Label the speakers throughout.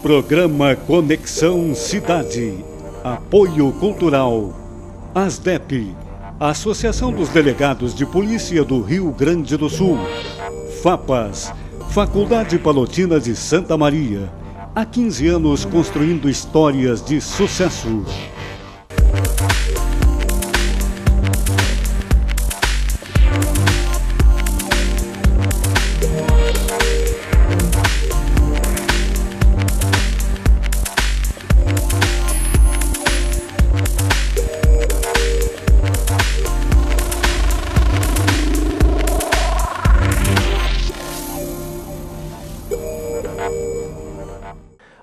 Speaker 1: Programa Conexão Cidade. Apoio Cultural. ASDEP, Associação dos Delegados de Polícia do Rio Grande do Sul. FAPAS, Faculdade Palotina de Santa Maria. Há 15 anos construindo histórias de sucesso.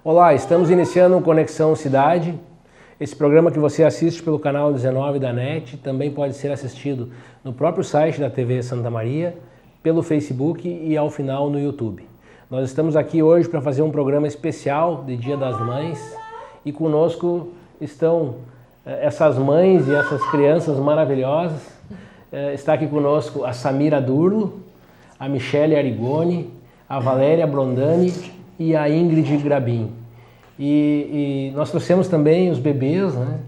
Speaker 2: Olá, estamos iniciando o Conexão Cidade. Esse programa que você assiste pelo canal 19 da NET também pode ser assistido no próprio site da TV Santa Maria, pelo Facebook e ao final no YouTube. Nós estamos aqui hoje para fazer um programa especial de Dia das Mães e conosco estão essas mães e essas crianças maravilhosas. Está aqui conosco a Samira Durlo, a Michele Arigoni, a Valéria Brondani e a Ingrid Grabin. E nós trouxemos também os bebês, né?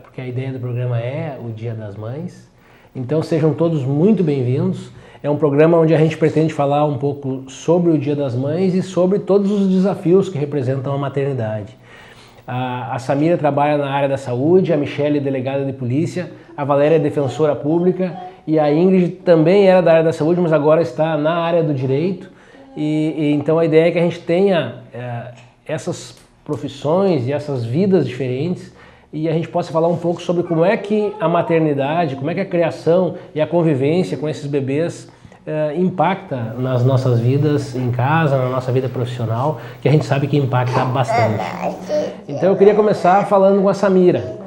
Speaker 2: Porque a ideia do programa é o Dia das Mães. Então sejam todos muito bem-vindos. É um programa onde a gente pretende falar um pouco sobre o Dia das Mães e sobre todos os desafios que representam a maternidade. A Samira trabalha na área da saúde, a Michele é delegada de polícia, a Valéria é defensora pública e a Ingrid também era da área da saúde, mas agora está na área do direito. Então a ideia é que a gente tenha essas profissões e essas vidas diferentes e a gente possa falar um pouco sobre como é que a maternidade, como é que a criação e a convivência com esses bebês impacta nas nossas vidas em casa, na nossa vida profissional, que a gente sabe que impacta bastante. Então eu queria começar falando com a Samira.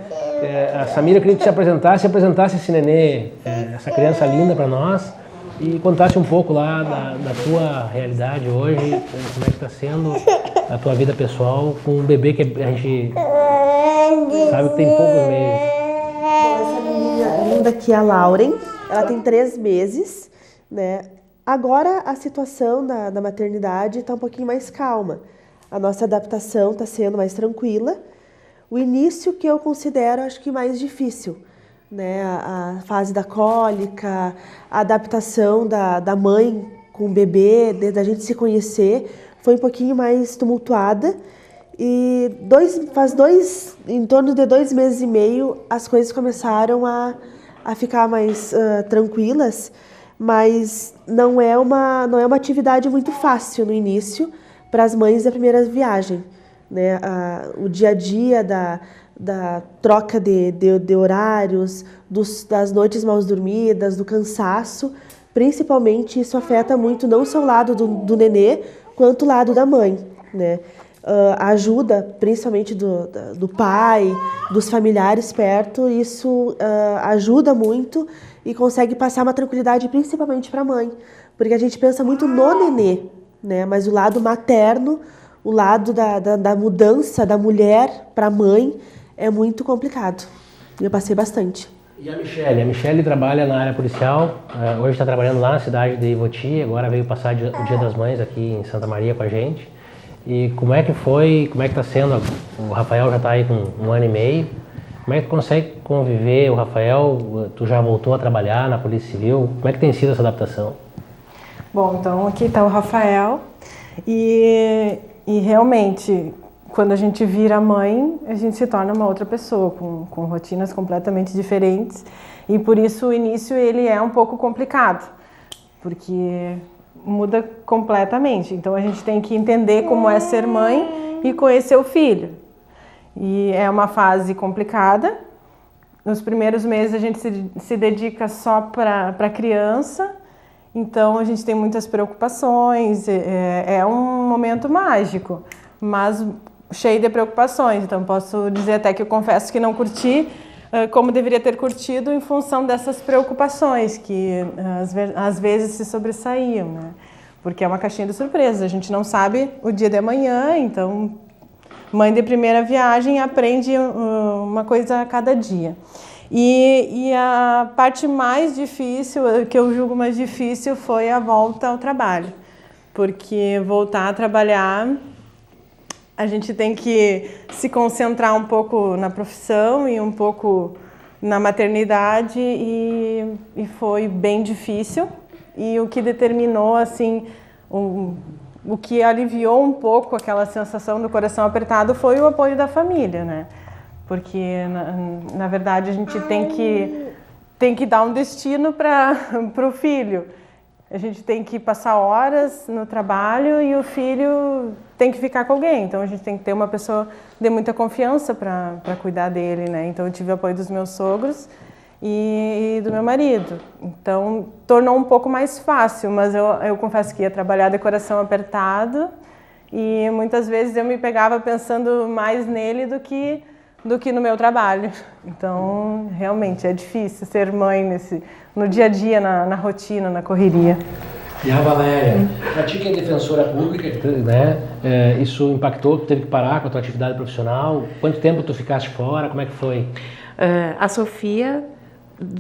Speaker 2: A Samira, eu queria que se apresentasse esse nenê, essa criança linda para nós, e contasse um pouco lá da tua realidade hoje, como é que está sendo a tua vida pessoal com um bebê que a gente sabe que tem poucos meses.
Speaker 3: Bom, essa menina linda aqui é a Lauren, ela tem 3 meses, né? Agora a situação da maternidade está um pouquinho mais calma, a nossa adaptação está sendo mais tranquila. O início que eu considero, acho que mais difícil, né, a fase da cólica, a adaptação da mãe com o bebê, da gente se conhecer, foi um pouquinho mais tumultuada. E em torno de 2 meses e meio, as coisas começaram a ficar mais tranquilas, mas não é uma atividade muito fácil no início para as mães da primeira viagem, né? O dia a dia da troca de horários, das noites mal dormidas, do cansaço, principalmente isso afeta muito não só o lado do nenê, quanto o lado da mãe, né? A ajuda, principalmente do pai, dos familiares perto, isso ajuda muito e consegue passar uma tranquilidade principalmente para a mãe, porque a gente pensa muito no nenê, né? Mas o lado materno, o lado da mudança da mulher para a mãe, é muito complicado. Eu passei bastante.
Speaker 2: E a Michele? A Michele trabalha na área policial, hoje está trabalhando lá na cidade de Ivoti, agora veio passar o Dia das Mães aqui em Santa Maria com a gente. E como é que está sendo? O Rafael já está aí com 1 ano e meio. Como é que tu consegue conviver? O Rafael, tu já voltou a trabalhar na Polícia Civil. Como é que tem sido essa adaptação?
Speaker 4: Bom, então aqui está o Rafael e realmente, quando a gente vira mãe, a gente se torna uma outra pessoa, com rotinas completamente diferentes. E por isso o início ele é um pouco complicado, porque muda completamente. Então a gente tem que entender como é ser mãe e conhecer o filho. E é uma fase complicada. Nos primeiros meses a gente se dedica só para a criança, então a gente tem muitas preocupações, é um momento mágico, mas cheio de preocupações. Então posso dizer até que eu confesso que não curti como deveria ter curtido em função dessas preocupações que às vezes se sobressaíam, né? Porque é uma caixinha de surpresas, a gente não sabe o dia de amanhã, então mãe de primeira viagem aprende uma coisa a cada dia. E a parte mais difícil, que eu julgo mais difícil, foi a volta ao trabalho, porque voltar a trabalhar a gente tem que se concentrar um pouco na profissão e um pouco na maternidade e foi bem difícil. E o que determinou, assim, o que aliviou um pouco aquela sensação do coração apertado foi o apoio da família, né? Porque, na verdade, a gente tem que dar um destino para o filho. A gente tem que passar horas no trabalho e o filho tem que ficar com alguém. Então, a gente tem que ter uma pessoa de muita confiança para cuidar dele, né? Então, eu tive o apoio dos meus sogros e do meu marido. Então, tornou um pouco mais fácil, mas eu confesso que ia trabalhar de coração apertado e muitas vezes eu me pegava pensando mais nele do que no meu trabalho. Então, realmente, é difícil ser mãe no dia a dia, na rotina, na correria.
Speaker 2: E a Valéria, pra ti que é defensora pública, né, isso impactou, tu teve que parar com a tua atividade profissional? Quanto tempo tu ficaste fora? Como é que foi?
Speaker 5: A Sofia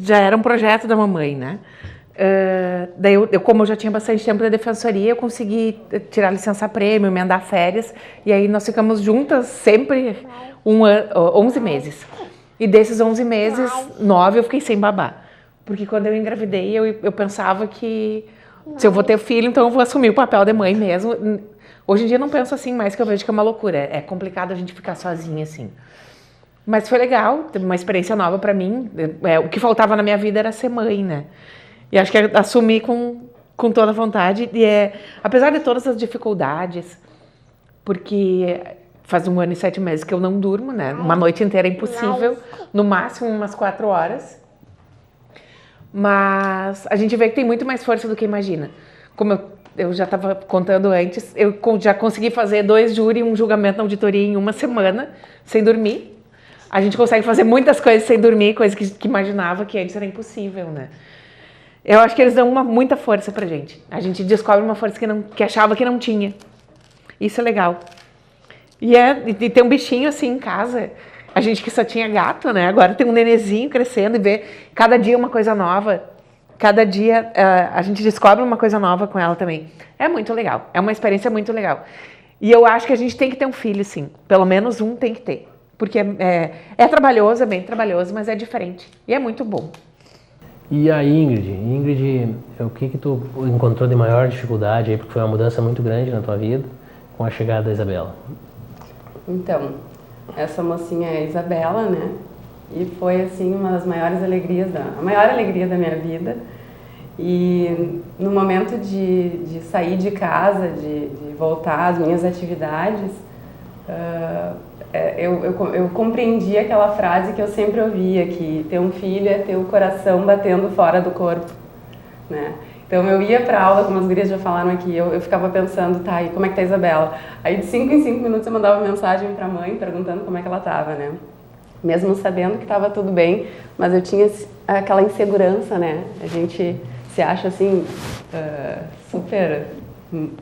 Speaker 5: já era um projeto da mamãe, né? Daí como eu já tinha bastante tempo da defensoria, eu consegui tirar licença-prêmio, emendar férias, e aí nós ficamos juntas sempre 11 meses. E desses 11 meses, 9 eu fiquei sem babá. Porque quando eu engravidei, eu pensava que se eu vou ter filho, então eu vou assumir o papel de mãe mesmo. Hoje em dia eu não penso assim mais, que eu vejo que é uma loucura. É complicado a gente ficar sozinha assim. Mas foi legal, uma experiência nova para mim. O que faltava na minha vida era ser mãe, né? E acho que assumi com toda a vontade. E apesar de todas as dificuldades, porque faz 1 ano e 7 meses que eu não durmo, né? Uma noite inteira é impossível, no máximo umas 4 horas. Mas a gente vê que tem muito mais força do que imagina. Como eu já estava contando antes, eu já consegui fazer 2 júri e um julgamento na auditoria em 1 semana, sem dormir. A gente consegue fazer muitas coisas sem dormir, coisas que imaginava que antes era impossível, né? Eu acho que eles dão muita força pra gente. A gente descobre uma força que achava que não tinha. Isso é legal. E ter um bichinho assim em casa, a gente que só tinha gato, né? Agora tem um nenezinho crescendo e ver cada dia uma coisa nova. Cada dia a gente descobre uma coisa nova com ela também. É muito legal. É uma experiência muito legal. E eu acho que a gente tem que ter um filho, sim. Pelo menos um tem que ter. Porque é trabalhoso, é bem trabalhoso, mas é diferente. E é muito bom.
Speaker 2: E a Ingrid? Ingrid, o que tu encontrou de maior dificuldade aí? Porque foi uma mudança muito grande na tua vida com a chegada da Isabela.
Speaker 6: Então, essa mocinha é a Isabela, né? E foi, assim, uma das maiores alegrias, a maior alegria da minha vida. E no momento de sair de casa, de voltar às minhas atividades, eu compreendi aquela frase que eu sempre ouvia, que ter um filho é ter o coração batendo fora do corpo, né? Então eu ia para aula, como as gurias já falaram aqui, eu ficava pensando, tá, e como é que tá a Isabela? Aí de 5 em 5 minutos eu mandava mensagem para a mãe perguntando como é que ela estava, né? Mesmo sabendo que estava tudo bem, mas eu tinha aquela insegurança, né? A gente se acha assim, super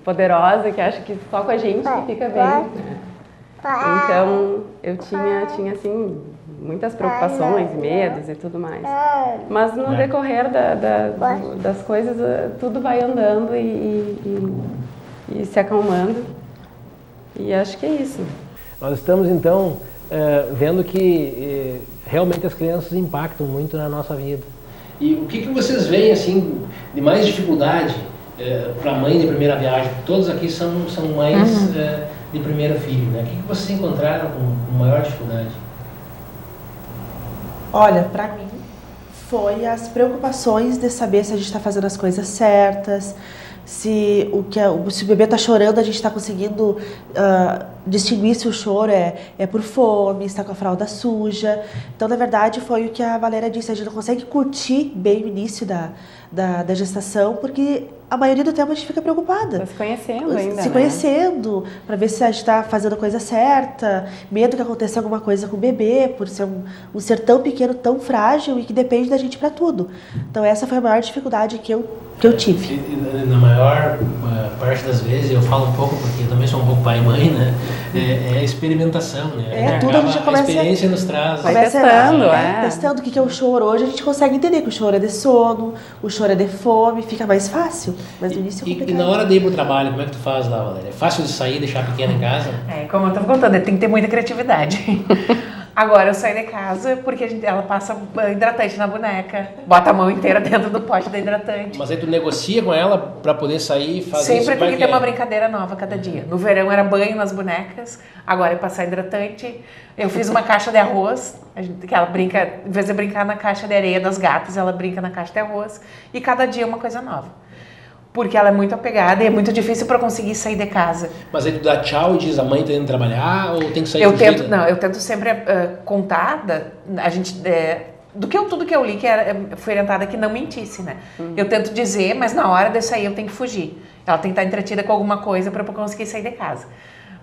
Speaker 6: poderosa, que acha que só com a gente fica bem, né? Então eu tinha assim muitas preocupações, medos e tudo mais. Mas no decorrer das coisas tudo vai andando e se acalmando. E acho que é isso.
Speaker 2: Nós estamos então vendo que realmente as crianças impactam muito na nossa vida. E o que vocês veem assim de mais dificuldade para a mãe de primeira viagem? Todos aqui são mães de primeiro filho, né? O que vocês encontraram com maior dificuldade?
Speaker 3: Olha, para mim foi as preocupações de saber se a gente está fazendo as coisas certas, se o bebê está chorando, a gente está conseguindo distinguir se o choro é por fome, está com a fralda suja. Então, na verdade, foi o que a Valéria disse, a gente não consegue curtir bem o início da gestação, porque a maioria do tempo a gente fica preocupada.
Speaker 6: Se conhecendo ainda,
Speaker 3: Se conhecendo, para ver se a gente está fazendo a coisa certa, medo que aconteça alguma coisa com o bebê, por ser um ser tão pequeno, tão frágil e que depende da gente para tudo. Então essa foi a maior dificuldade que eu tive.
Speaker 2: E na maior parte das vezes, eu falo um pouco, porque eu também sou um pouco pai e mãe, né? É a experimentação, né?
Speaker 3: Tudo a gente começa...
Speaker 2: A experiência nos traz...
Speaker 6: Vai testando,
Speaker 3: testando o que é o choro. Hoje a gente consegue entender que o choro é de sono, o choro é de fome, fica mais fácil. Mas no início é
Speaker 2: E
Speaker 3: complicado.
Speaker 2: na hora de ir pro trabalho, como é que tu faz lá, Valéria? É fácil de sair, deixar a pequena em casa?
Speaker 5: Como eu estava contando, tem que ter muita criatividade. Agora eu saí de casa porque ela passa hidratante na boneca, bota a mão inteira dentro do pote da hidratante.
Speaker 2: Mas aí tu negocia com ela para poder sair e fazer
Speaker 5: Sempre
Speaker 2: isso?
Speaker 5: tem que ter uma brincadeira nova cada dia. No verão era banho nas bonecas, agora é passar hidratante. Eu fiz uma caixa de arroz, que ela brinca, em vez de brincar na caixa de areia das gatas, ela brinca na caixa de arroz. E cada dia é uma coisa nova. Porque ela é muito apegada e é muito difícil para conseguir sair de casa.
Speaker 2: Mas aí tu dá tchau e diz a mãe tá indo trabalhar ou tem que sair
Speaker 5: Eu tento sempre contar, tudo que eu li, foi orientada que não mentisse, né? Eu tento dizer, mas na hora de sair eu tenho que fugir. Ela tem que estar entretida com alguma coisa para conseguir sair de casa.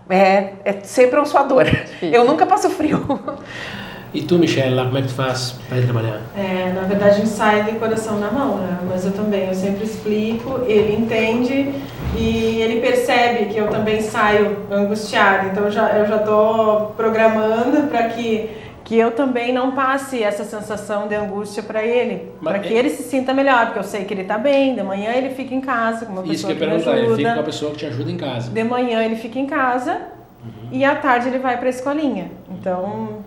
Speaker 5: É sempre um suador. Eu nunca passo frio.
Speaker 2: E tu, Michelle, lá como é que tu faz para ir trabalhar?
Speaker 4: Na verdade a gente sai de coração na mão, né? Mas eu sempre explico, ele entende e ele percebe que eu também saio angustiada. Então eu já estou programando para que eu também não passe essa sensação de angústia para ele, para que ele se sinta melhor, porque eu sei que ele está bem, de manhã ele fica em casa com uma pessoa que me ajuda.
Speaker 2: Ele fica com a pessoa que te ajuda em casa.
Speaker 4: De manhã ele fica em casa e à tarde ele vai para a escolinha. Então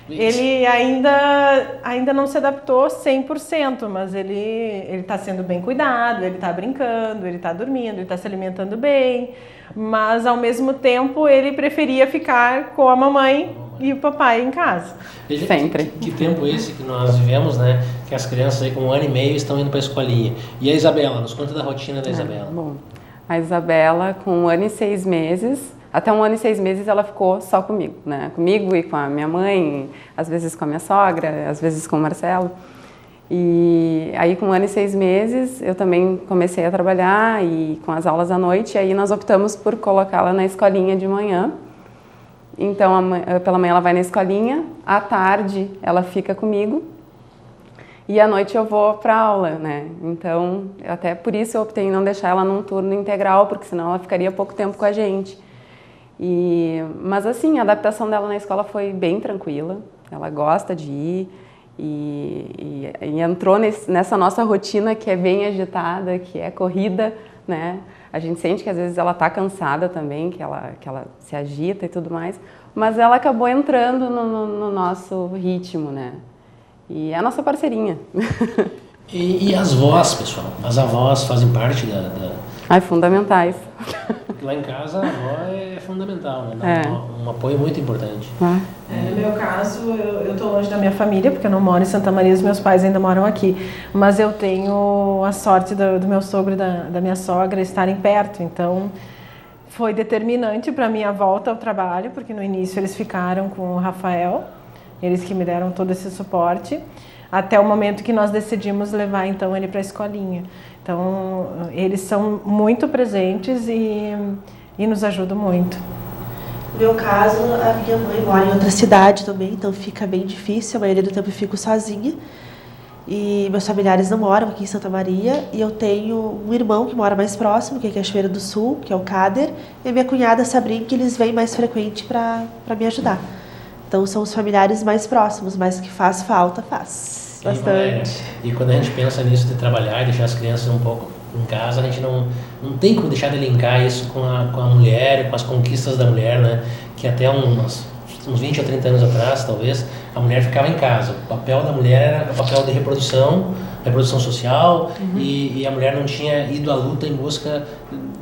Speaker 4: ele ainda não se adaptou 100%, mas ele está sendo bem cuidado, ele está brincando, ele está dormindo, ele está se alimentando bem, mas ao mesmo tempo ele preferia ficar com a mamãe e o papai em casa.
Speaker 2: Veja,
Speaker 6: Sempre.
Speaker 2: Que tempo esse que nós vivemos, né? Que as crianças aí com 1 ano e meio estão indo para a escolinha. E a Isabela, nos conta da rotina da Isabela.
Speaker 6: Bom, a Isabela com 1 ano e 6 meses... Até 1 ano e 6 meses ela ficou só comigo, né? Comigo e com a minha mãe, às vezes com a minha sogra, às vezes com o Marcelo. E aí com 1 ano e 6 meses eu também comecei a trabalhar e com as aulas à noite, e aí nós optamos por colocá-la na escolinha de manhã. Então pela manhã ela vai na escolinha, à tarde ela fica comigo e à noite eu vou para aula, né? Então até por isso eu optei em não deixar ela num turno integral, porque senão ela ficaria pouco tempo com a gente. Mas assim, a adaptação dela na escola foi bem tranquila, ela gosta de ir e entrou nessa nossa rotina que é bem agitada, que é corrida, né? A gente sente que às vezes ela está cansada também, que ela se agita e tudo mais, mas ela acabou entrando no nosso ritmo, né? E é a nossa parceirinha.
Speaker 2: E as vós, pessoal? As avós fazem parte
Speaker 6: Fundamentais.
Speaker 2: Lá em casa, a avó é fundamental, né? Dá um apoio muito importante.
Speaker 4: No meu caso, eu estou longe da minha família, porque eu não moro em Santa Maria, os meus pais ainda moram aqui. Mas eu tenho a sorte do meu sogro e da minha sogra estarem perto. Então, foi determinante para a minha volta ao trabalho, porque no início eles ficaram com o Rafael, eles que me deram todo esse suporte, até o momento que nós decidimos levar então ele para a escolinha. Então, eles são muito presentes e nos ajudam muito.
Speaker 3: No meu caso, a minha mãe mora em outra cidade também, então fica bem difícil. A maioria do tempo eu fico sozinha. E meus familiares não moram aqui em Santa Maria. E eu tenho um irmão que mora mais próximo, que é Cachoeira do Sul, que é o Cader. E a minha cunhada, Sabrina, que eles vêm mais frequente para me ajudar. Então, são os familiares mais próximos, mas que faz falta, faz. Bastante.
Speaker 2: E quando a gente pensa nisso de trabalhar e deixar as crianças um pouco em casa, a gente não tem como deixar de linkar isso com a mulher, com as conquistas da mulher, né? Que até uns 20 ou 30 anos atrás, talvez, a mulher ficava em casa. O papel da mulher era o papel de reprodução social, e a mulher não tinha ido à luta em busca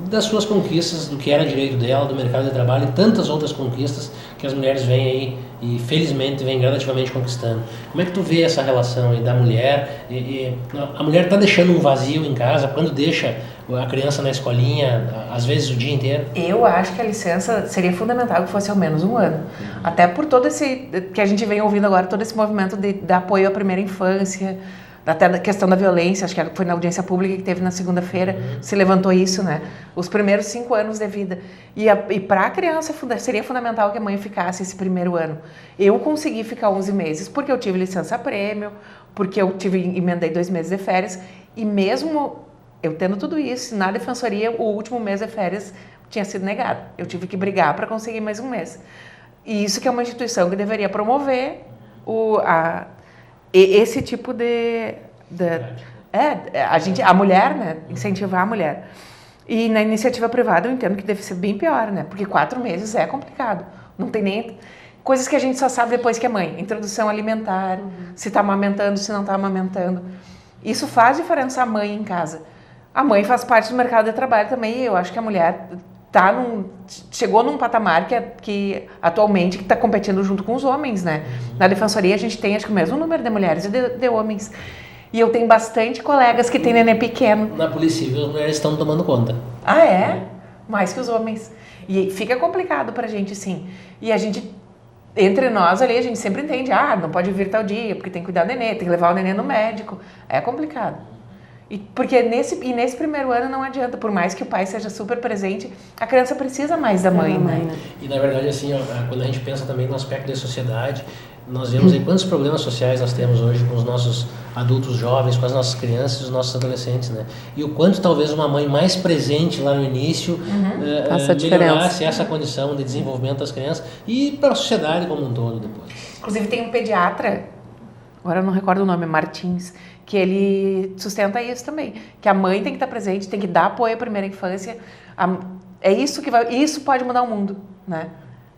Speaker 2: das suas conquistas, do que era direito dela, do mercado de trabalho e tantas outras conquistas que as mulheres vêm aí e felizmente vêm gradativamente conquistando. Como é que tu vê essa relação aí da mulher? A mulher está deixando um vazio em casa quando deixa a criança na escolinha, às vezes o dia inteiro?
Speaker 5: Eu acho que a licença seria fundamental que fosse ao menos 1 ano. Até por todo esse, que a gente vem ouvindo agora, todo esse movimento de apoio à primeira infância, até a questão da violência, acho que foi na audiência pública que teve na segunda-feira, se levantou isso, né? Os primeiros 5 anos de vida. E para a criança seria fundamental que a mãe ficasse esse primeiro ano. Eu consegui ficar 11 meses, porque eu tive licença-prêmio, porque eu emendei 2 meses de férias, e mesmo eu tendo tudo isso, na defensoria, o último mês de férias tinha sido negado. Eu tive que brigar para conseguir mais 1 mês. E isso que é uma instituição que deveria promover esse tipo de A mulher, né? Incentivar a mulher. E na iniciativa privada eu entendo que deve ser bem pior, né? Porque 4 meses é complicado. Não tem nem... Coisas que a gente só sabe depois que é mãe. Introdução alimentar, se está amamentando, se não está amamentando. Isso faz diferença a mãe em casa. A mãe faz parte do mercado de trabalho também, e eu acho que a mulher chegou num patamar que atualmente está competindo junto com os homens, né? Na defensoria a gente tem, acho que o mesmo número de mulheres e de homens. E eu tenho bastante colegas que têm neném pequeno.
Speaker 2: Na Polícia Civil as mulheres estão tomando conta.
Speaker 5: Ah, é? Mais que os homens. E fica complicado pra gente, sim. E a gente, entre nós ali, a gente sempre entende, não pode vir tal dia, porque tem que cuidar do neném, tem que levar o neném no médico. É complicado. Porque nesse primeiro ano não adianta, por mais que o pai seja super presente, a criança precisa mais da mãe, né?
Speaker 2: E na verdade, assim, quando a gente pensa também no aspecto da sociedade, nós vemos aí quantos problemas sociais nós temos hoje com os nossos adultos jovens, com as nossas crianças e os nossos adolescentes, né? E o quanto talvez uma mãe mais presente lá no início melhorasse essa condição de desenvolvimento das crianças e para a sociedade como um todo depois.
Speaker 5: Inclusive tem um pediatra, agora eu não recordo o nome, Martins, que ele sustenta isso também, que a mãe tem que estar presente, tem que dar apoio à primeira infância. Isso pode mudar o mundo, né?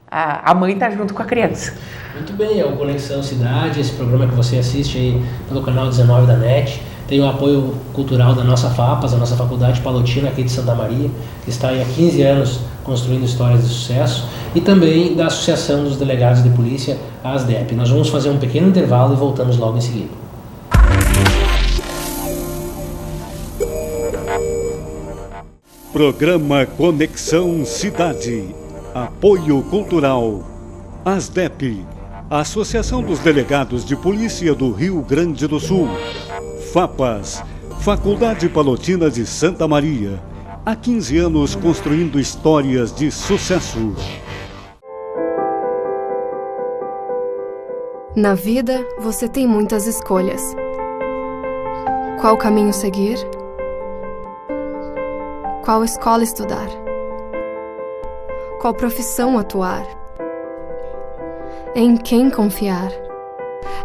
Speaker 5: A mãe está junto com a criança.
Speaker 2: Muito bem, é o Conexão Cidade, esse programa que você assiste aí pelo canal 19 da NET. Tem o apoio cultural da nossa FAPAS, a nossa Faculdade Palotina aqui de Santa Maria, que está aí há 15 anos construindo histórias de sucesso, e também da Associação dos Delegados de Polícia, a ASDEP. Nós vamos fazer um pequeno intervalo e voltamos logo em seguida.
Speaker 1: Programa Conexão Cidade. Apoio Cultural. ASDEP, Associação dos Delegados de Polícia do Rio Grande do Sul. FAPAS, Faculdade Palotina de Santa Maria. Há 15 anos construindo histórias de sucesso.
Speaker 7: Na vida, você tem muitas escolhas. Qual caminho seguir? Qual escola estudar? Qual profissão atuar? Em quem confiar?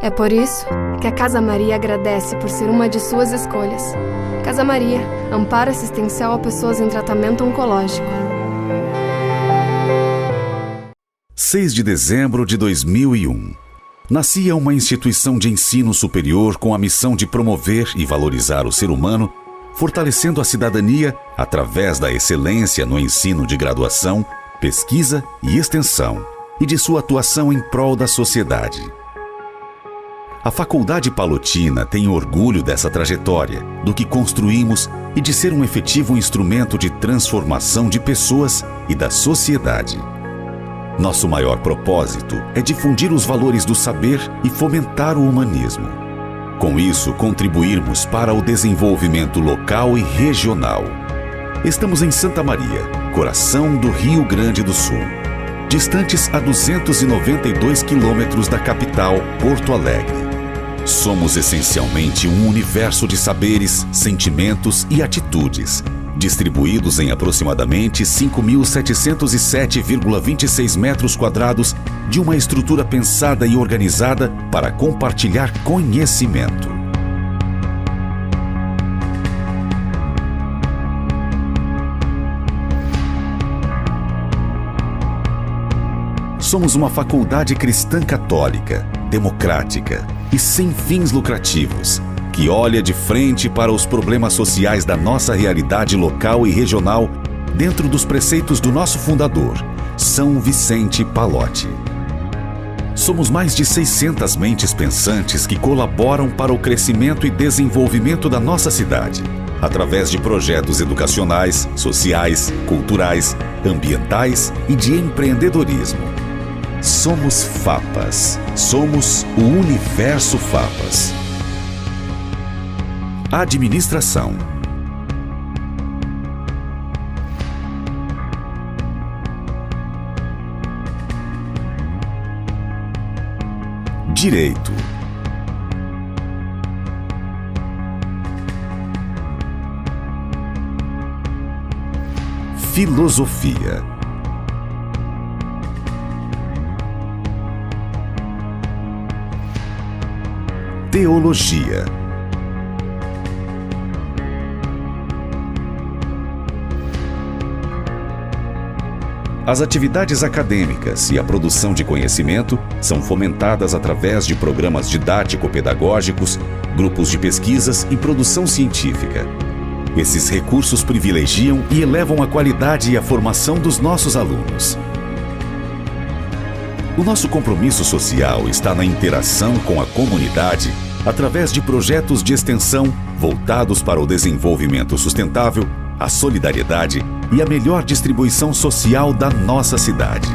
Speaker 7: É por isso que a Casa Maria agradece por ser uma de suas escolhas. Casa Maria, amparo assistencial a pessoas em tratamento oncológico.
Speaker 8: 6 de dezembro de 2001. Nascia uma instituição de ensino superior com a missão de promover e valorizar o ser humano, fortalecendo a cidadania através da excelência no ensino de graduação, pesquisa e extensão, e de sua atuação em prol da sociedade. A Faculdade Palotina tem orgulho dessa trajetória, do que construímos e de ser um efetivo instrumento de transformação de pessoas e da sociedade. Nosso maior propósito é difundir os valores do saber e fomentar o humanismo. Com isso, contribuirmos para o desenvolvimento local e regional. Estamos em Santa Maria, coração do Rio Grande do Sul, distantes a 292 quilômetros da capital, Porto Alegre. Somos essencialmente um universo de saberes, sentimentos e atitudes, distribuídos em aproximadamente 5.707,26 metros quadrados de uma estrutura pensada e organizada para compartilhar conhecimento. Somos uma faculdade cristã católica, democrática e sem fins lucrativos, que olha de frente para os problemas sociais da nossa realidade local e regional dentro dos preceitos do nosso fundador, São Vicente Pallotti. Somos mais de 600 mentes pensantes que colaboram para o crescimento e desenvolvimento da nossa cidade, através de projetos educacionais, sociais, culturais, ambientais e de empreendedorismo. Somos FAPAS. Somos o Universo FAPAS. Administração. Direito. Filosofia. Teologia. As atividades acadêmicas e a produção de conhecimento são fomentadas através de programas didático-pedagógicos, grupos de pesquisas e produção científica. Esses recursos privilegiam e elevam a qualidade e a formação dos nossos alunos. O nosso compromisso social está na interação com a comunidade através de projetos de extensão voltados para o desenvolvimento sustentável, a solidariedade e a melhor distribuição social da nossa cidade.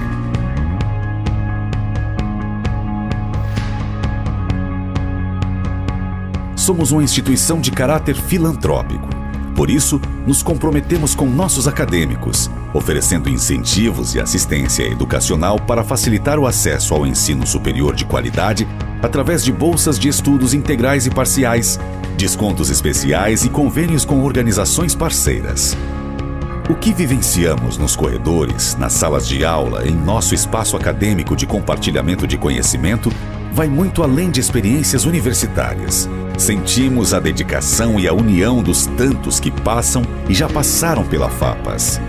Speaker 8: Somos uma instituição de caráter filantrópico. Por isso, nos comprometemos com nossos acadêmicos, oferecendo incentivos e assistência educacional para facilitar o acesso ao ensino superior de qualidade através de bolsas de estudos integrais e parciais, descontos especiais e convênios com organizações parceiras. O que vivenciamos nos corredores, nas salas de aula, em nosso espaço acadêmico de compartilhamento de conhecimento, vai muito além de experiências universitárias. Sentimos a dedicação e a união dos tantos que passam e já passaram pela FAPAS.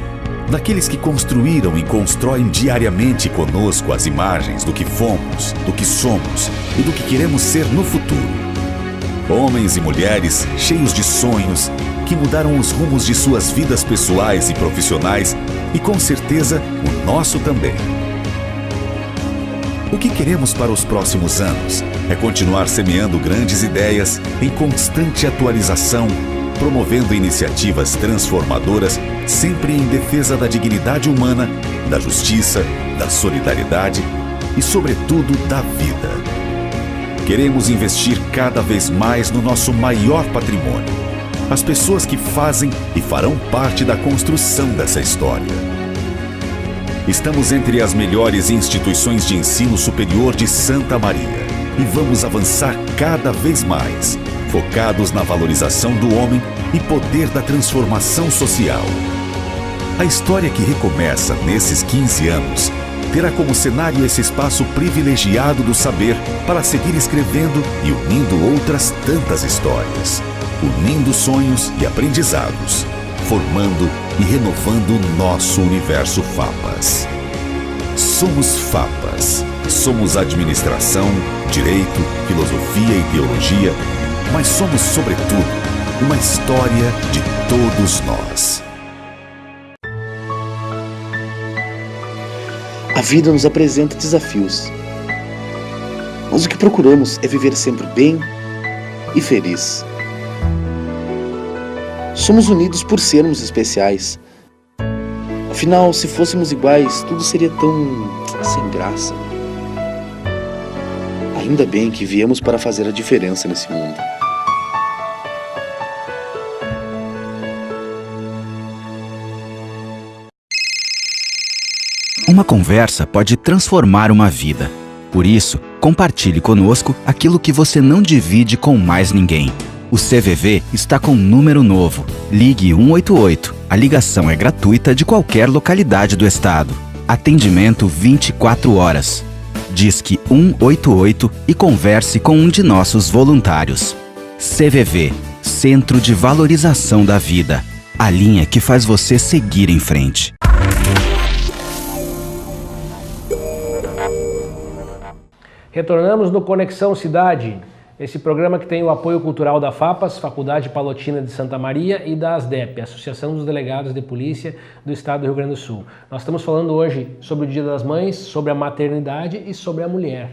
Speaker 8: Daqueles que construíram e constroem diariamente conosco as imagens do que fomos, do que somos e do que queremos ser no futuro. Homens e mulheres cheios de sonhos que mudaram os rumos de suas vidas pessoais e profissionais e, com certeza, o nosso também. O que queremos para os próximos anos é continuar semeando grandes ideias em constante atualização, promovendo iniciativas transformadoras, sempre em defesa da dignidade humana, da justiça, da solidariedade e, sobretudo, da vida. Queremos investir cada vez mais no nosso maior patrimônio, as pessoas que fazem e farão parte da construção dessa história. Estamos entre as melhores instituições de ensino superior de Santa Maria e vamos avançar cada vez mais, focados na valorização do homem e poder da transformação social. A história que recomeça nesses 15 anos terá como cenário esse espaço privilegiado do saber para seguir escrevendo e unindo outras tantas histórias, unindo sonhos e aprendizados, formando e renovando o nosso universo FAPAS. Somos FAPAS. Somos administração, direito, filosofia e teologia, mas somos, sobretudo, uma história de todos nós.
Speaker 9: A vida nos apresenta desafios, mas o que procuramos é viver sempre bem e feliz. Somos unidos por sermos especiais. Afinal, se fôssemos iguais, tudo seria tão sem graça. Ainda bem que viemos para fazer a diferença nesse mundo.
Speaker 10: Uma conversa pode transformar uma vida. Por isso, compartilhe conosco aquilo que você não divide com mais ninguém. O CVV está com um número novo. Ligue 188. A ligação é gratuita de qualquer localidade do estado. Atendimento 24 horas. Disque 188 e converse com um de nossos voluntários. CVV, Centro de Valorização da Vida. A linha que faz você seguir em frente.
Speaker 2: Retornamos no Conexão Cidade, esse programa que tem o apoio cultural da FAPAS, Faculdade Palotina de Santa Maria, e da ASDEP, Associação dos Delegados de Polícia do Estado do Rio Grande do Sul. Nós estamos falando hoje sobre o Dia das Mães, sobre a maternidade e sobre a mulher.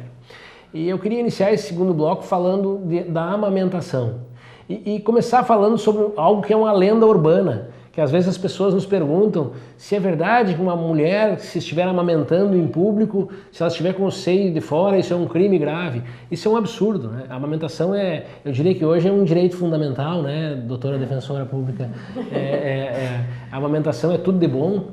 Speaker 2: E eu queria iniciar esse segundo bloco falando da amamentação e começar falando sobre algo que é uma lenda urbana, que às vezes as pessoas nos perguntam se é verdade que uma mulher, se estiver amamentando em público, se ela estiver com o seio de fora, isso é um crime grave. Isso é um absurdo, né? A amamentação eu diria que hoje é um direito fundamental, né, doutora defensora pública? A amamentação é tudo de bom,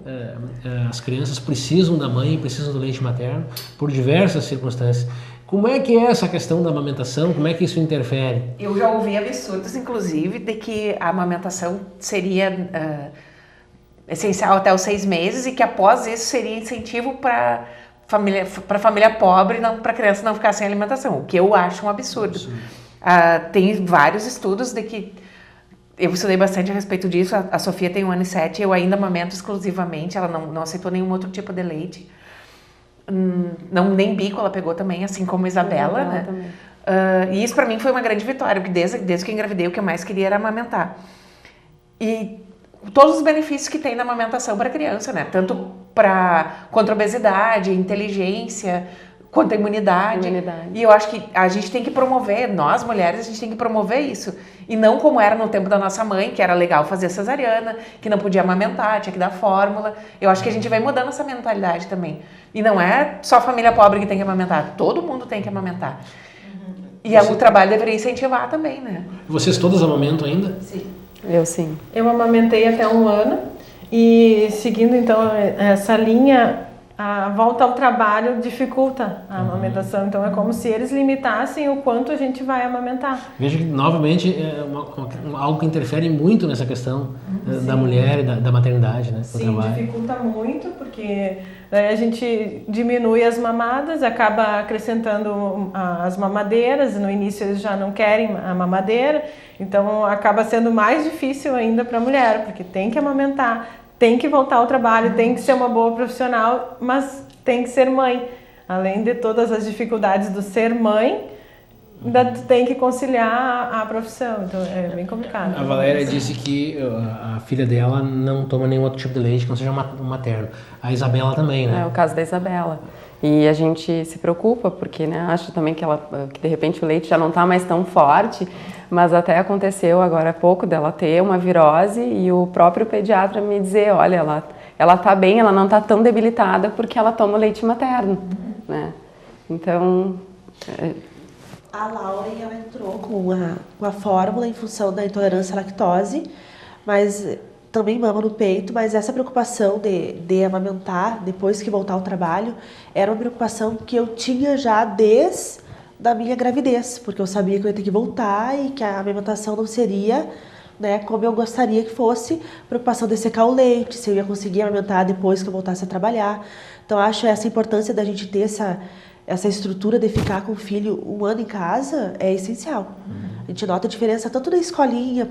Speaker 2: as crianças precisam da mãe, precisam do leite materno, por diversas circunstâncias. Como é que é essa questão da amamentação? Como é que isso interfere?
Speaker 5: Eu já ouvi absurdos, inclusive, de que a amamentação seria essencial até os 6 meses e que após isso seria incentivo para família pobre, para a criança não ficar sem alimentação, o que eu acho um absurdo. Tem vários estudos de que eu estudei bastante a respeito disso. A Sofia tem 1 ano e 7, eu ainda amamento exclusivamente, ela não aceitou nenhum outro tipo de leite. Nem bico ela pegou também, assim como a Isabela, né? E isso para mim foi uma grande vitória, porque desde que eu engravidei o que eu mais queria era amamentar. E todos os benefícios que tem na amamentação para a criança, né? Tanto contra a obesidade, inteligência, quanto a imunidade. E eu acho que a gente tem que promover, nós mulheres, a gente tem que promover isso. E não como era no tempo da nossa mãe, que era legal fazer cesariana, que não podia amamentar, tinha que dar fórmula. Eu acho que a gente vai mudando essa mentalidade também. E não é só a família pobre que tem que amamentar, todo mundo tem que amamentar. E o trabalho deveria incentivar também, né?
Speaker 2: Vocês todas amamentam ainda?
Speaker 6: Sim. Eu sim.
Speaker 4: Eu amamentei até 1 ano e seguindo então essa linha, a volta ao trabalho dificulta a amamentação. Então é como se eles limitassem o quanto a gente vai amamentar.
Speaker 2: Veja que novamente é algo que interfere muito nessa questão da mulher e da maternidade, né?
Speaker 4: Sim, dificulta muito porque daí a gente diminui as mamadas, acaba acrescentando as mamadeiras. No início eles já não querem a mamadeira, então acaba sendo mais difícil ainda para a mulher, porque tem que amamentar, tem que voltar ao trabalho, tem que ser uma boa profissional, mas tem que ser mãe. Além de todas as dificuldades do ser mãe, ainda tem que conciliar a profissão, então é bem complicado.
Speaker 2: A Valéria disse que a filha dela não toma nenhum outro tipo de leite que não seja materno. A Isabela também, né?
Speaker 6: É o caso da Isabela. E a gente se preocupa porque, né, acho também que de repente o leite já não está mais tão forte, mas até aconteceu agora há pouco dela ter uma virose e o próprio pediatra me dizer, olha, ela está bem, ela não está tão debilitada porque ela toma leite materno, né? Então...
Speaker 3: A Lauren, ela entrou com a fórmula em função da intolerância à lactose, mas também mama no peito, mas essa preocupação de amamentar depois que voltar ao trabalho era uma preocupação que eu tinha já desde da minha gravidez, porque eu sabia que eu ia ter que voltar e que a amamentação não seria, né, como eu gostaria que fosse, preocupação de secar o leite, se eu ia conseguir amamentar depois que eu voltasse a trabalhar. Então acho essa importância da gente ter essa estrutura de ficar com o filho 1 ano em casa é essencial. A gente nota a diferença tanto na escolinha,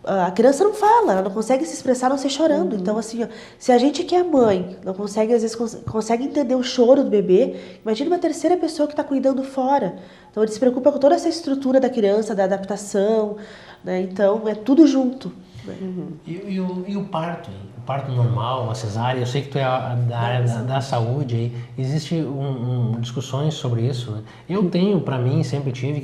Speaker 3: a criança não fala, ela não consegue se expressar, a não ser chorando. Então, assim, ó, se a gente que é mãe não consegue, às vezes, consegue entender o choro do bebê, imagina uma terceira pessoa que está cuidando fora. Então, ele se preocupa com toda essa estrutura da criança, da adaptação, né? Então, é tudo junto. Né?
Speaker 2: E o parto? O parto normal, a cesárea? Eu sei que tu é da área da saúde, aí existe discussões sobre isso, né? Eu tenho, para mim, sempre tive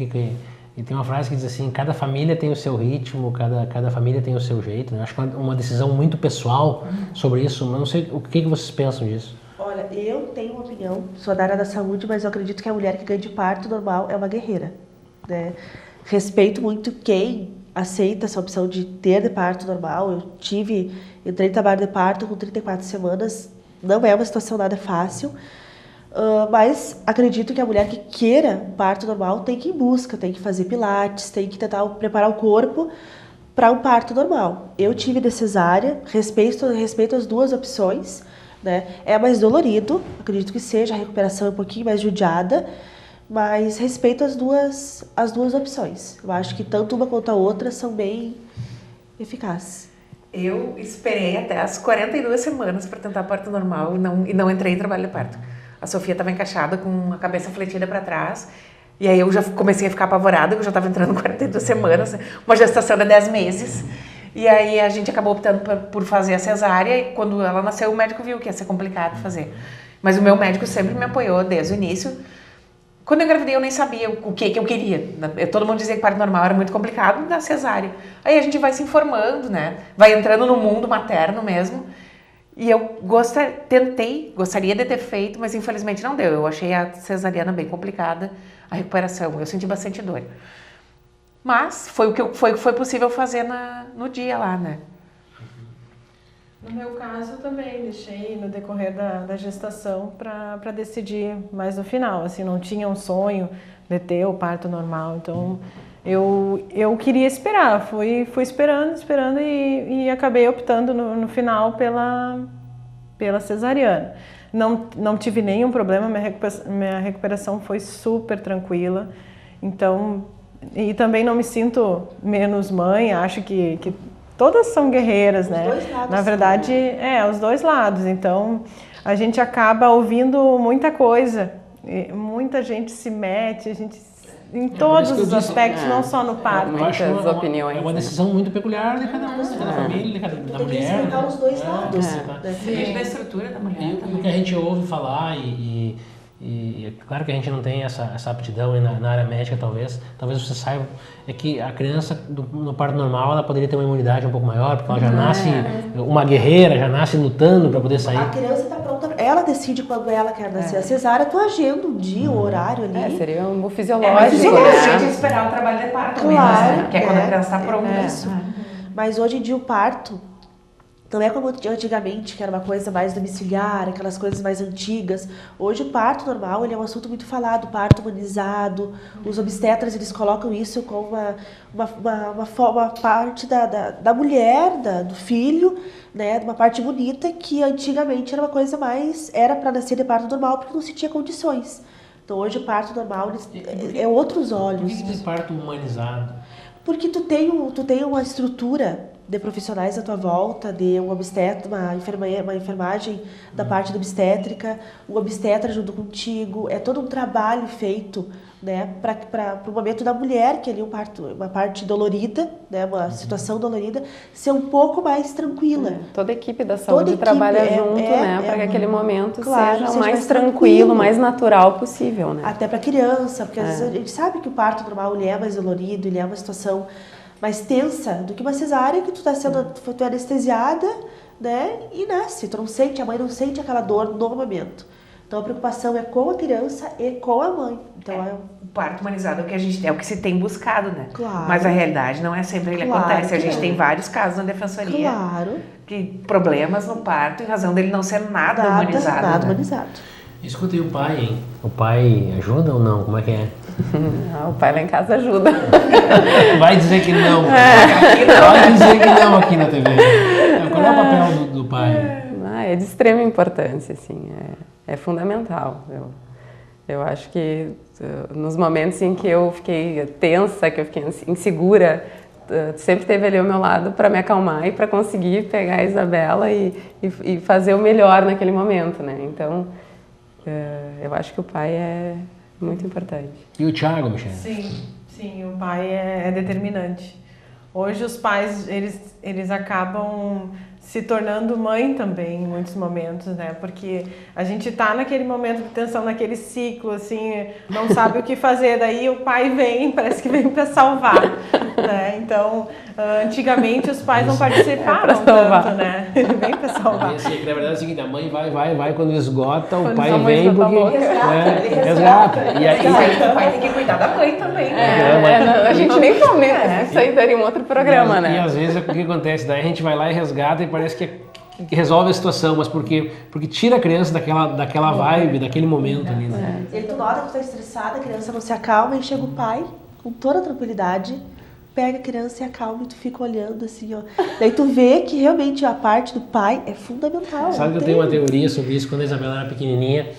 Speaker 2: e tem uma frase que diz assim, cada família tem o seu ritmo, cada família tem o seu jeito, né? Acho que é uma decisão muito pessoal sobre isso, mas não sei o que vocês pensam disso.
Speaker 3: Olha, eu tenho uma opinião, sou da área da saúde, mas eu acredito que a mulher que ganha de parto normal é uma guerreira, né? Respeito muito quem aceita essa opção de ter de parto normal. Entrei em trabalho de parto com 34 semanas, não é uma situação nada fácil, mas acredito que a mulher que queira parto normal tem que ir em busca, tem que fazer pilates, tem que tentar preparar o corpo para um parto normal. Eu tive de cesárea, respeito as duas opções, né? É mais dolorido, acredito que seja, a recuperação é um pouquinho mais judiada, mas respeito as duas opções. Eu acho que tanto uma quanto a outra são bem eficazes.
Speaker 5: Eu esperei até as 42 semanas para tentar parto normal e não entrei em trabalho de parto. A Sofia estava encaixada com a cabeça fletida para trás. E aí eu já comecei a ficar apavorada, eu já estava entrando em 42 semanas, uma gestação de 10 meses. E aí a gente acabou optando por fazer a cesárea, e quando ela nasceu o médico viu que ia ser complicado fazer. Mas o meu médico sempre me apoiou desde o início. Quando eu engravidei eu nem sabia o que eu queria. Todo mundo dizia que parto normal era muito complicado, da cesárea. Aí a gente vai se informando, né? Vai entrando no mundo materno mesmo. E eu gostaria de ter feito, mas infelizmente não deu. Eu achei a cesariana bem complicada, a recuperação. Eu senti bastante dor. Mas foi o que foi possível fazer no dia lá, né?
Speaker 4: No meu caso também, deixei no decorrer da gestação para decidir mais no final. Assim, não tinha um sonho de ter o parto normal, então eu queria esperar. Fui esperando e acabei optando no final pela cesariana. Não tive nenhum problema, minha recuperação foi super tranquila. Então, E também não me sinto menos mãe, acho que todas são guerreiras, né?
Speaker 3: Os dois lados.
Speaker 4: Na verdade, os dois lados. Então, a gente acaba ouvindo muita coisa. Muita gente se mete, em todos os aspectos, não só no parto.
Speaker 2: Eu acho
Speaker 6: opiniões.
Speaker 2: É uma decisão muito peculiar de cada um, de cada família, da mulher.
Speaker 3: Tem que respeitar os dois lados.
Speaker 5: Depende da estrutura da mulher.
Speaker 2: E o que a gente ouve falar e é claro que a gente não tem essa aptidão na área médica, talvez você saiba, é que a criança no parto normal ela poderia ter uma imunidade um pouco maior, porque ela já nasce uma guerreira, já nasce lutando para poder sair.
Speaker 3: A criança está pronta, ela decide quando ela quer nascer. A cesárea, tu agenda um dia, um horário ali.
Speaker 6: Seria um fisiológico.
Speaker 5: Mas a gente esperar o trabalho de parto também, né? Que é quando a criança está pronta.
Speaker 3: Isso. Mas hoje em dia o parto não é como antigamente, que era uma coisa mais domiciliar, aquelas coisas mais antigas. Hoje o parto normal ele é um assunto muito falado, parto humanizado. Os obstetras eles colocam isso como uma parte da mulher, do filho, né, uma parte bonita que antigamente era uma coisa mais... Era para nascer de parto normal porque não se tinha condições. Então hoje o parto normal é outros olhos.
Speaker 2: Por que de parto humanizado?
Speaker 3: Porque tu tem uma estrutura de profissionais à tua volta, de um obstetra, uma enfermagem da parte da obstétrica, o obstetra junto contigo, é todo um trabalho feito, né, para o momento da mulher, que ali uma parte dolorida, né, uma situação dolorida, ser um pouco mais tranquila.
Speaker 6: Toda a equipe da saúde trabalha junto, né, para que aquele momento seja o mais tranquilo, mais natural possível, né.
Speaker 3: Até para a criança, porque às vezes a gente sabe que o parto normal ele é mais dolorido, ele é uma situação mais tensa do que uma cesárea que tu é anestesiada, né, e nasce. Tu não sente, a mãe não sente aquela dor no momento. Então a preocupação é com a criança e com a mãe. Então
Speaker 5: o parto humanizado é o que se tem buscado, né?
Speaker 3: Claro.
Speaker 5: Mas a realidade não é sempre ele acontece. A gente tem vários casos na defensoria.
Speaker 3: Claro.
Speaker 5: Que problemas no parto em razão dele não ser nada humanizado.
Speaker 3: Nada
Speaker 5: né?
Speaker 3: humanizado.
Speaker 2: Escuta, e o pai, hein? O pai ajuda ou não? Como é que é?
Speaker 6: O pai lá em casa ajuda.
Speaker 2: Vai dizer que não. Vai dizer que não aqui na TV. Qual é o papel do pai?
Speaker 6: É de extrema importância, assim. É fundamental. Eu acho que nos momentos em que eu fiquei tensa, que eu fiquei insegura, sempre teve ali ao meu lado para me acalmar e para conseguir pegar a Isabela e fazer o melhor naquele momento, né? Então, eu acho que o pai é muito importante.
Speaker 2: E o Thiago, Michele?
Speaker 4: Sim, o pai é determinante. Hoje os pais, eles acabam se tornando mãe também em muitos momentos, né? Porque a gente tá naquele momento de tensão, naquele ciclo, assim, não sabe o que fazer, daí o pai vem, parece que vem para salvar, né? Então, antigamente os pais não participavam tanto, né? Vem para salvar.
Speaker 2: Na verdade é o seguinte, a mãe vai, quando esgota, o pai vem porque resgata.
Speaker 5: E aí o pai tem que cuidar da mãe também,
Speaker 6: né? A gente nem comenta, isso aí daria um outro programa, né?
Speaker 2: E às vezes o que acontece? Daí a gente vai lá e resgata e parece que resolve a situação, mas porque tira a criança daquela vibe, daquele momento ali, né?
Speaker 3: E aí tu nota que tu tá estressada, a criança não se acalma, e chega o pai, com toda a tranquilidade, pega a criança e acalma e tu fica olhando assim, ó. Daí tu vê que realmente a parte do pai é fundamental.
Speaker 2: Sabe que eu tenho uma teoria sobre isso, quando a Isabela era pequenininha,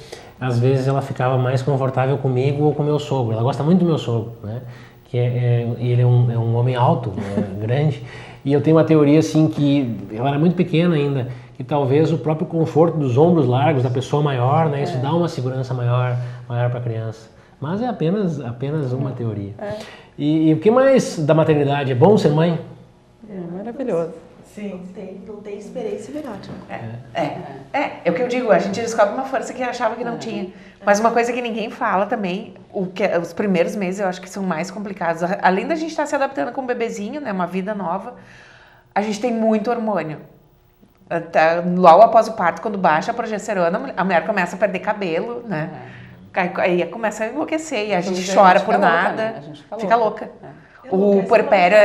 Speaker 2: às vezes ela ficava mais confortável comigo ou com meu sogro. Ela gosta muito do meu sogro, né? Que ele é um homem alto, grande. E eu tenho uma teoria assim que ela era muito pequena ainda, que talvez o próprio conforto dos ombros largos da pessoa maior, né, isso dá uma segurança maior para a criança. Mas é apenas uma teoria. E o que mais da maternidade? É bom ser mãe?
Speaker 6: É maravilhoso.
Speaker 3: Sim, não tem experiência melhor.
Speaker 5: É o que eu digo, a gente descobre uma força que achava que não tinha. Mas uma coisa que ninguém fala também, os primeiros meses eu acho que são mais complicados. Além da gente estar se adaptando com um bebezinho, né, uma vida nova, a gente tem muito hormônio. Logo após o parto, quando baixa a progesterona, a mulher começa a perder cabelo, né? Aí começa a enlouquecer e a gente chora por nada, fica louca. O puerpério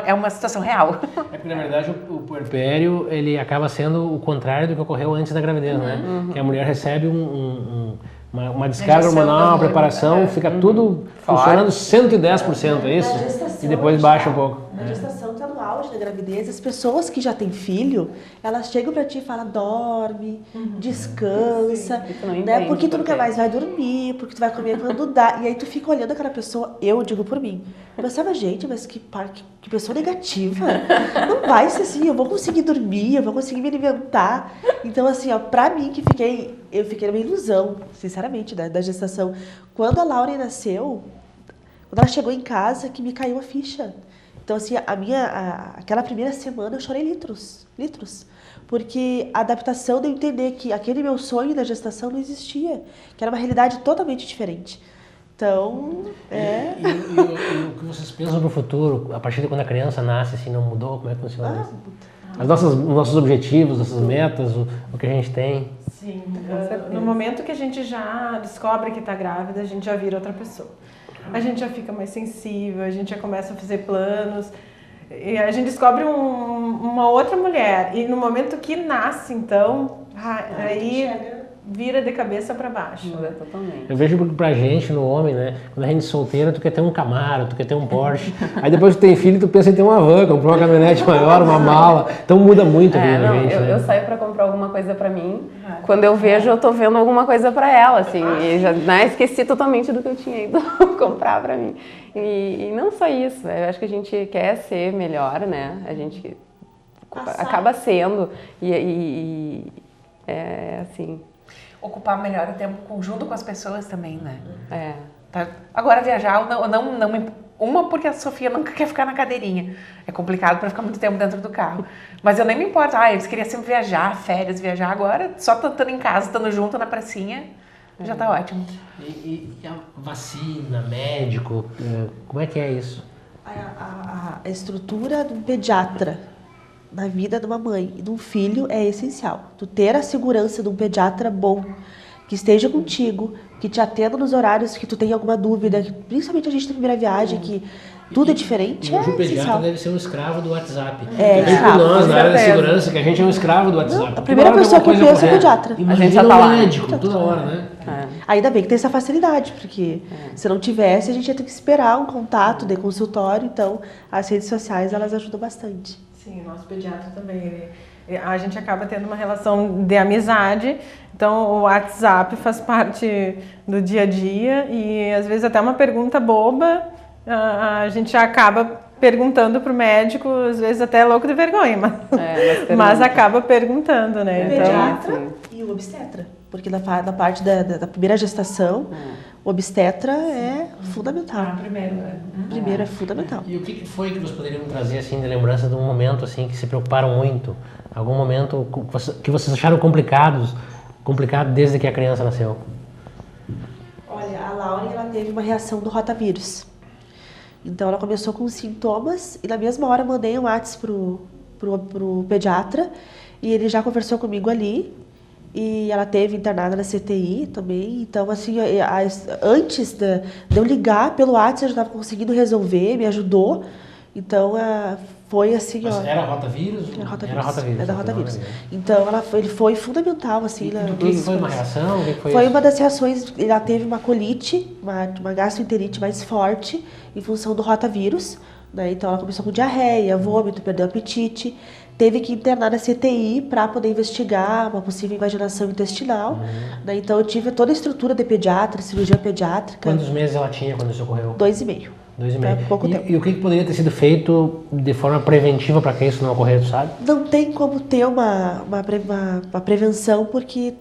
Speaker 5: é uma situação real.
Speaker 2: É porque, na verdade, o puerpério ele acaba sendo o contrário do que ocorreu antes da gravidez, né? Que a mulher recebe uma descarga hormonal, uma preparação, fica tudo funcionando 110%, é isso? E depois baixa um pouco.
Speaker 3: Na gestação tá no auge da gravidez. gravidez, as pessoas que já têm filho, elas chegam pra ti e falam, dorme, descansa, né? Porque tu nunca mais vai dormir, porque tu vai comer quando dá. E aí tu fica olhando aquela pessoa, eu digo por mim. Eu pensava, gente, mas que pessoa negativa. Não vai ser assim, eu vou conseguir dormir, eu vou conseguir me alimentar. Então, assim, ó, pra mim eu fiquei numa ilusão, sinceramente, da gestação. Quando a Lauren nasceu, quando ela chegou em casa, que me caiu a ficha. Então, assim, aquela primeira semana eu chorei litros. Porque a adaptação de eu entender que aquele meu sonho da gestação não existia, que era uma realidade totalmente diferente. Então,
Speaker 2: E o que vocês pensam no futuro, a partir de quando a criança nasce, assim, não mudou? Como é que funciona isso? Os nossos objetivos, nossas metas, o que a gente tem?
Speaker 4: Sim, no momento que a gente já descobre que está grávida, a gente já vira outra pessoa. A gente já fica mais sensível, a gente já começa a fazer planos, e a gente descobre uma outra mulher. E no momento que nasce, então, aí vira de cabeça para baixo.
Speaker 6: Muda totalmente.
Speaker 2: Eu vejo pra gente, no homem, né? Quando a gente é solteira, tu quer ter um Camaro, tu quer ter um Porsche. Aí depois que tu tem filho, tu pensa em ter uma van, comprar uma caminhonete maior, uma mala. Então muda muito a vida da gente, né?
Speaker 6: Eu saio pra comprar alguma coisa pra mim. Quando eu vejo, eu tô vendo alguma coisa pra ela, assim. E já esqueci totalmente do que eu tinha ido comprar pra mim. E não só isso. Eu acho que a gente quer ser melhor, né? A gente acaba sendo. E assim...
Speaker 5: Ocupar melhor o tempo junto com as pessoas também, né? Tá. Agora viajar, uma porque a Sofia nunca quer ficar na cadeirinha. É complicado para ficar muito tempo dentro do carro. Mas eu nem me importo. Eles queriam sempre viajar, férias, viajar. Agora, só estando em casa, estando junto na pracinha, já tá ótimo.
Speaker 2: E a vacina, médico, como é que é isso?
Speaker 3: A estrutura do pediatra na vida de uma mãe e de um filho é essencial. Tu ter a segurança de um pediatra bom, que esteja contigo, que te atenda nos horários que tu tem alguma dúvida, principalmente a gente na primeira viagem, que tudo é diferente,
Speaker 2: hoje o pediatra
Speaker 3: essencial.
Speaker 2: deve ser um escravo do WhatsApp.
Speaker 3: Escravo.
Speaker 2: Nós, na área da segurança, que a gente é um escravo do WhatsApp.
Speaker 3: A primeira pessoa que eu penso é o pediatra.
Speaker 2: A gente já tá lá. Médico, toda hora, né?
Speaker 3: Ainda bem que tem essa facilidade, porque se não tivesse, a gente ia ter que esperar um contato de consultório, então as redes sociais, elas ajudam bastante.
Speaker 4: Sim, o nosso pediatra também. A gente acaba tendo uma relação de amizade, então o WhatsApp faz parte do dia a dia e às vezes até uma pergunta boba, a gente já acaba perguntando para o médico, às vezes até louco de vergonha, mas acaba perguntando, né?
Speaker 3: O pediatra e o obstetra, porque na parte da primeira gestação, o obstetra é fundamental. Primeiro é fundamental.
Speaker 2: E o que foi que vocês poderiam trazer assim de lembrança de um momento assim que se preocuparam muito? Algum momento que vocês acharam complicado desde que a criança nasceu?
Speaker 3: Olha, a Lauren, ela teve uma reação do rotavírus. Então ela começou com sintomas e na mesma hora mandei um WhatsApp pro pediatra e ele já conversou comigo ali. E ela teve internada na CTI também, então assim, antes de eu ligar pelo WhatsApp, eu já estava conseguindo resolver, me ajudou. Então foi assim,
Speaker 2: Mas era rotavírus?
Speaker 3: Era rotavírus. Era da rotavírus. Então ele foi fundamental, assim.
Speaker 2: Do que foi uma reação?
Speaker 3: Foi uma das reações, ela teve uma colite, uma gastroenterite mais forte em função do rotavírus, né? Então ela começou com diarreia, vômito, perdeu o apetite. Teve que internar na CTI para poder investigar uma possível invaginação intestinal. Né? Então eu tive toda a estrutura de pediatra, cirurgia pediátrica.
Speaker 2: Quantos meses ela tinha quando isso ocorreu?
Speaker 3: 2,5.
Speaker 2: 2,5.
Speaker 3: Pouco tempo.
Speaker 2: E o que poderia ter sido feito de forma preventiva para que isso não ocorresse, sabe?
Speaker 3: Não tem como ter uma prevenção, porque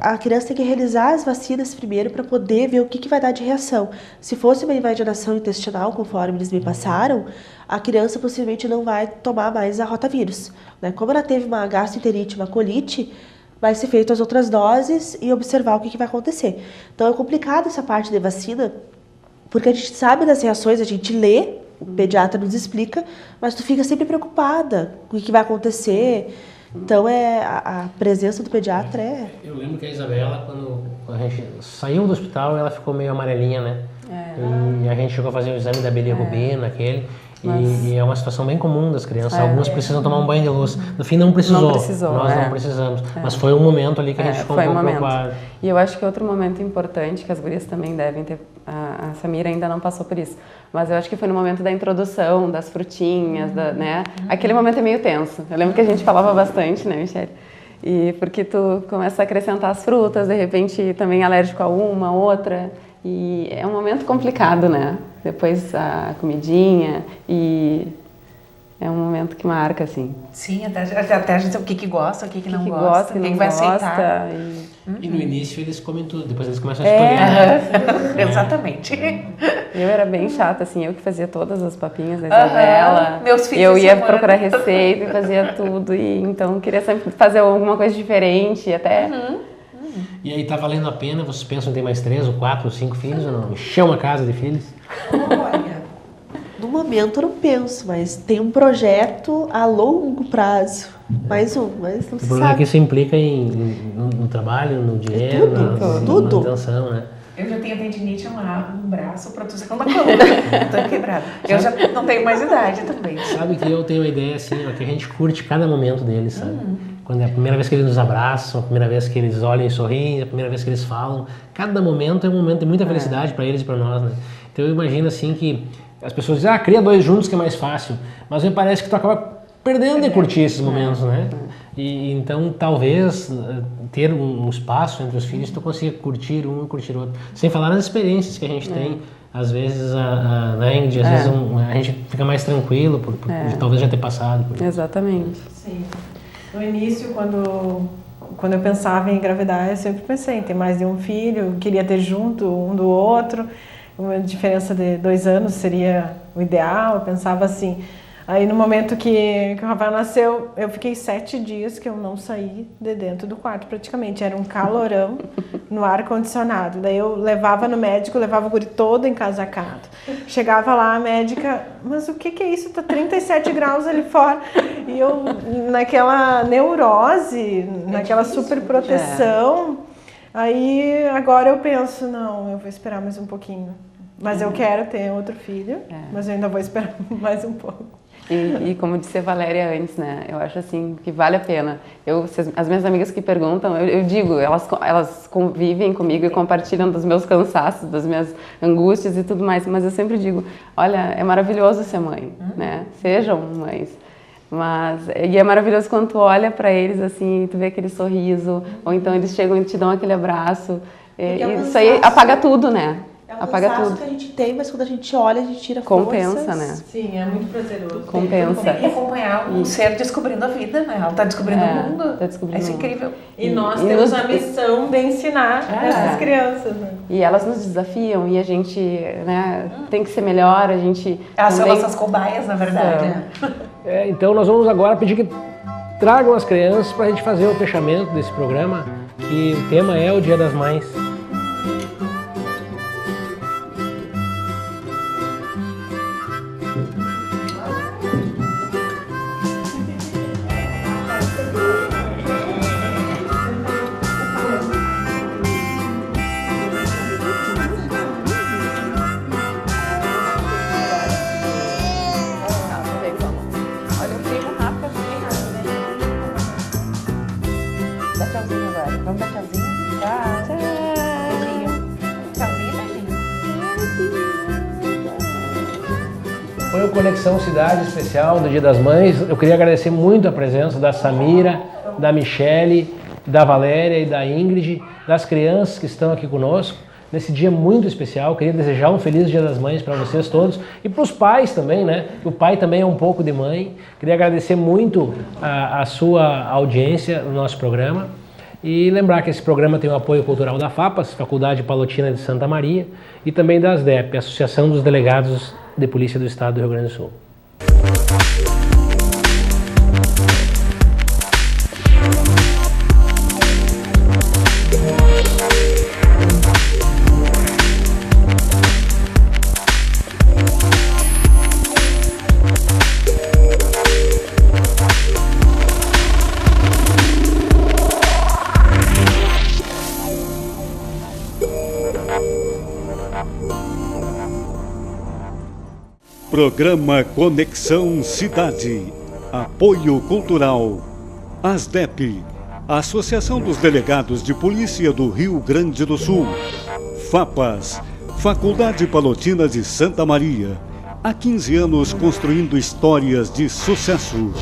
Speaker 3: a criança tem que realizar as vacinas primeiro para poder ver o que vai dar de reação. Se fosse uma invaginação intestinal, conforme eles me passaram, a criança possivelmente não vai tomar mais a rotavírus. Né? Como ela teve uma gastroenterite, uma colite, vai ser feito as outras doses e observar o que vai acontecer. Então é complicado essa parte de vacina, porque a gente sabe das reações, a gente lê, o pediatra nos explica, mas tu fica sempre preocupada com o que vai acontecer. Então a presença do pediatra é...
Speaker 2: Eu lembro que a Isabela, quando a gente saiu do hospital, ela ficou meio amarelinha, né? E a gente chegou a fazer o exame da bilirrubina, e é uma situação bem comum das crianças. Algumas precisam tomar um banho de luz. No fim não precisou. Nós não precisamos. Mas foi um momento ali que a gente ficou um pouco preocupado.
Speaker 6: E eu acho que outro momento importante que as gurias também devem ter Samira ainda não passou por isso. Mas eu acho que foi no momento da introdução, das frutinhas, né? Aquele momento é meio tenso. Eu lembro que a gente falava bastante, né, Michele? E porque tu começa a acrescentar as frutas, de repente também alérgico a uma, outra. E é um momento complicado, né? Depois a comidinha e é um momento que marca, assim.
Speaker 5: Sim, até a gente sabe o que gosta, o que não gosta, o que vai aceitar.
Speaker 2: E no início eles comem tudo, depois eles começam a escolher.
Speaker 5: Exatamente.
Speaker 6: Eu era bem chata, assim, eu que fazia todas as papinhas da Isabela.
Speaker 5: Meus filhos
Speaker 6: eu ia procurar receita e fazia tudo, e então queria sempre fazer alguma coisa diferente, até...
Speaker 2: E aí tá valendo a pena? Vocês pensam em ter mais 3 ou 4 ou 5 filhos ou não? Encher uma casa de filhos?
Speaker 3: Olha, no momento eu não penso, mas tem um projeto a longo prazo. Mais um, mas não se
Speaker 2: O problema é
Speaker 3: sabe.
Speaker 2: que isso implica no trabalho, no dinheiro,
Speaker 3: tudo.
Speaker 2: na manutenção, né?
Speaker 5: Eu já tenho tendinite no braço, protusão da coluna. Tô quebrada. Eu já não tenho mais idade também.
Speaker 2: Sabe que eu tenho uma ideia assim, ó, que a gente curte cada momento deles, sabe? Quando é a primeira vez que eles nos abraçam, a primeira vez que eles olham e sorriem, a primeira vez que eles falam. Cada momento é um momento de muita felicidade para eles e para nós, né? Então eu imagino assim que as pessoas dizem, cria 2 juntos que é mais fácil. Mas me parece que tu acaba perdendo de curtir esses momentos, né? E então talvez ter um espaço entre os filhos tu consiga curtir um e curtir outro. Sem falar nas experiências que a gente tem. Às vezes, né, Ingrid, às vezes a gente fica mais tranquilo por talvez já ter passado por isso.
Speaker 6: Exatamente.
Speaker 4: Sim. No início, quando eu pensava em engravidar, eu sempre pensei em ter mais de um filho, queria ter junto um do outro. Uma diferença de 2 anos seria o ideal, eu pensava assim. Aí no momento que o Rafael nasceu, eu fiquei 7 dias que eu não saí de dentro do quarto praticamente. Era um calorão no ar-condicionado. Daí eu levava no médico, levava o guri todo encasacado. Chegava lá a médica, mas o que é isso? Tá 37 graus ali fora. E eu naquela neurose, naquela super proteção. Aí agora eu penso, não, eu vou esperar mais um pouquinho. Mas eu quero ter outro filho, mas eu ainda vou esperar mais um pouco.
Speaker 6: E como disse a Valéria antes, né? Eu acho assim que vale a pena. As minhas amigas que perguntam, eu digo, elas convivem comigo e compartilham dos meus cansaços, das minhas angústias e tudo mais. Mas eu sempre digo, olha, é maravilhoso ser mãe, né? Sejam mães. E é maravilhoso quando tu olha para eles assim, tu vê aquele sorriso, ou então eles chegam e te dão aquele abraço. Isso aí apaga tudo, né?
Speaker 3: É um cansaço que a gente tem, mas quando a gente olha, a gente tira
Speaker 6: compensa,
Speaker 3: forças.
Speaker 6: Né?
Speaker 4: Sim, é muito prazeroso.
Speaker 6: Compensa.
Speaker 5: E acompanhar um ser descobrindo a vida, né? Ela tá descobrindo o mundo.
Speaker 6: Tá descobrindo
Speaker 5: Isso é incrível.
Speaker 4: E nós temos a missão de ensinar essas crianças, né?
Speaker 6: E elas nos desafiam e a gente, né, tem que ser melhor, a gente...
Speaker 5: Elas são nossas cobaias, na verdade.
Speaker 2: Então nós vamos agora pedir que tragam as crianças para a gente fazer o fechamento desse programa, que o tema é o Dia das Mães. Foi o Conexão Cidade especial do Dia das Mães. Eu queria agradecer muito a presença da Samira, da Michele, da Valéria e da Ingrid, das crianças que estão aqui conosco nesse dia muito especial. Eu queria desejar um feliz Dia das Mães para vocês todos e para os pais também, né? O pai também é um pouco de mãe. Queria agradecer muito a sua audiência no nosso programa e lembrar que esse programa tem o apoio cultural da FAPAS, Faculdade Palotina de Santa Maria, e também da ASDEP, Associação dos Delegados de Polícia do Estado do Rio Grande do Sul.
Speaker 1: Programa Conexão Cidade. Apoio Cultural. ASDEP, Associação dos Delegados de Polícia do Rio Grande do Sul. FAPAS, Faculdade Palotina de Santa Maria. Há 15 anos construindo histórias de sucesso.